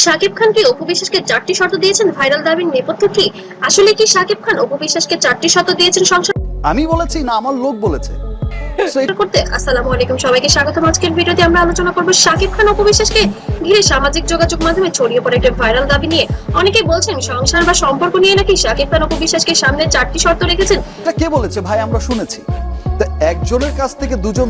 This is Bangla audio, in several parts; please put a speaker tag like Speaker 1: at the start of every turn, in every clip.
Speaker 1: শাকিব খানকে অপু বিশ্বাসকে 4টি শর্ত দিয়েছেন ভাইরাল দাবির নেপথ্য কি? আসলে কি শাকিব খান অপু বিশ্বাসকে 4টি শর্ত দিয়েছেন সংসার
Speaker 2: আমি বলেছি না আমার লোক বলেছে?
Speaker 1: করতে? আসসালামু আলাইকুম, সবাইকে স্বাগতম। আজকের ভিডিওতে আমরা আলোচনা করব শাকিব খান অপু বিশ্বাসকে ঘিরে সামাজিক যোগাযোগ মাধ্যমে ছড়িয়ে পড়ে একটা ভাইরাল দাবি নিয়ে। অনেকেই বলছেন সংসার বা সম্পর্ক নিয়ে নাকি শাকিব খান অপু বিশ্বাসকে সামনে 4টি শর্ত রেখেছেন।
Speaker 2: এটা কে বলেছে ভাই? আমরা শুনেছি তা একজনের কাছ থেকে দুজন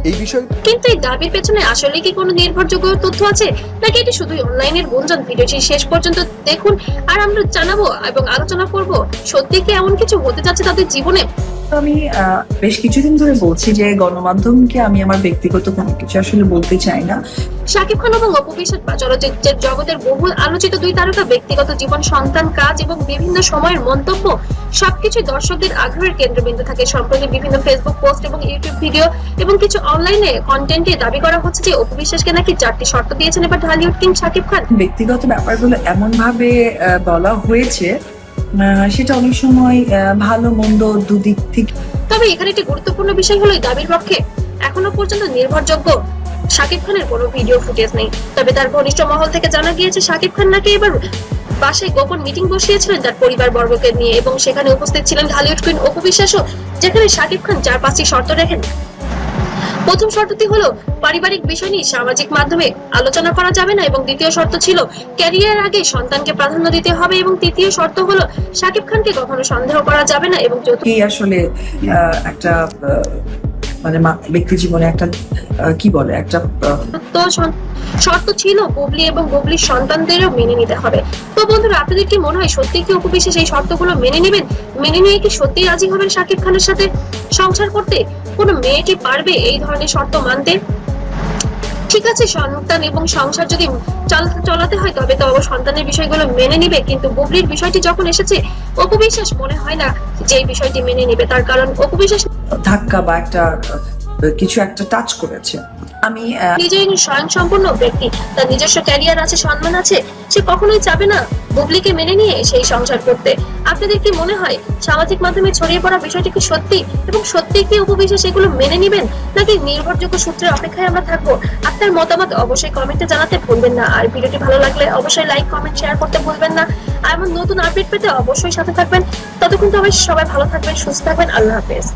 Speaker 2: এই বিষয়।
Speaker 1: কিন্তু এই দাবির পেছনে আসলে কি কোনো নির্ভরযোগ্য তথ্য আছে, নাকি এটি শুধুই অনলাইনের গুঞ্জন? ভিডিওটি শেষ পর্যন্ত দেখুন আর আমরা জানাবো এবং আলোচনা করব সত্যি কি এমন কিছু হতে যাচ্ছে তাদের জীবনে।
Speaker 3: আমি বেশ কিছুদিন ধরে বলছি যে গণমাধ্যমকে আমি আমার ব্যক্তিগত কোনো কিছু আসলে বলতে চাই না।
Speaker 1: শাকিব খান এবং অপু বিশ্বাস বা চলচ্চিত্রের জগতের বহুল আলোচিত দুই তারকা ব্যক্তিগত জীবন, সন্তান, কাজ এবং বিভিন্ন সময়ের মন্তব্য সবকিছু দর্শকদের আগ্রহের কেন্দ্রবিন্দু থাকে। সম্প্রতি বিভিন্ন ফেসবুক পোস্ট এবং ইউটিউব ভিডিও এবং কিছু অনলাইনে কন্টেন্টে দাবি করা হচ্ছে যে অপু বিশ্বাসকে নাকি 4টি শর্ত দিয়েছেন এবার ঢালিউড কিং শাকিব খান।
Speaker 3: ব্যক্তিগত ব্যাপারগুলো এমন ভাবে বলা হয়েছে সেটা অনেক সময় ভালো মন্দ দুদিক থেকে।
Speaker 1: তবে এখানে একটি গুরুত্বপূর্ণ বিষয় হলো এই দাবির পক্ষে এখনো পর্যন্ত নির্ভরযোগ্য শাকিব খানের কোনো ভিডিও ফুটেজ নেই। তবে তার ঘনিষ্ঠ মহল থেকে জানা গিয়েছে শাকিব খান নাকি এবার বাসায় গোপন মিটিং বসিয়েছিলেন তার পরিবার বর্গকে নিয়ে এবং সেখানে উপস্থিত ছিলেন ঢালিউড কুইন অপু বিশ্বাসও, যেখানে শাকিব খান 4-5টি শর্ত রাখেন। প্রথম শর্তটি হলো পারিবারিক বিষয় নিয়ে সামাজিক মাধ্যমে আলোচনা করা যাবে না এবং দ্বিতীয় শর্ত ছিল ক্যারিয়ার আগে সন্তানকে প্রাধান্য দিতে হবে এবং তৃতীয় শর্ত হলো শাকিব খানকে কখনো সন্দেহ করা যাবে না এবং
Speaker 3: কি আসলে একটা মানে ব্যক্তি জীবনে একটা কি বলে একটা
Speaker 1: শর্ত ছিল বুবলি এবং বুবলির সন্তানদেরও মেনে নিতে হবে। তো বন্ধুরা, আপনাদের কি মনে হয় সত্যি কি অপু বিশ্বাস এই শর্তগুলো মেনে নেবেন? মেনে নিয়ে কি সত্যি রাজি হবেন শাকিব খানের সাথে সংসার করতে? কোনো মেয়ে কি পারবে এই ধরনের শর্ত মানতে? ঠিক আছে, সন্তান এবং সংসার যদি চালাতে হয় তবে তো অবশ্য সন্তানের বিষয়গুলো মেনে নিবে, কিন্তু বুবলির বিষয়টি যখন এসেছে অপু বিশ্বাস মনে হয় না যে এই বিষয়টি মেনে নিবে। তার কারণ অপু বিশ্বাস
Speaker 3: ধাক্কা বা একটা কিছু একটা টাচ করেছে। আমি
Speaker 1: নিজেই স্বয়ংসম্পূর্ণ ব্যক্তি, তার নিজস্ব ক্যারিয়ার আছে, সম্মান আছে, সে কখনোই চাবে না বুবলিকে মেনে নিয়ে সেই সংসার করতে। আপনাদের কি মনে হয় সামাজিক মাধ্যমে ছড়িয়ে পড়া বিষয়টি কি সত্যি, এবং সত্যি কি অপু বিশ্বাস এগুলো মেনে নেবেন, নাকি নির্ভরযোগ্য সূত্রের অপেক্ষায় আমরা থাকবো? আপনার মতামত অবশ্যই কমেন্টে জানাতে ভুলবেন না। আর ভিডিওটি ভালো লাগলে অবশ্যই লাইক, কমেন্ট, শেয়ার করতে ভুলবেন না। আর এমন নতুন আপডেট পেতে অবশ্যই সাথে থাকবেন। ততক্ষণ তো সবাই ভালো থাকবেন, সুস্থ থাকবেন। আল্লাহ হাফেজ।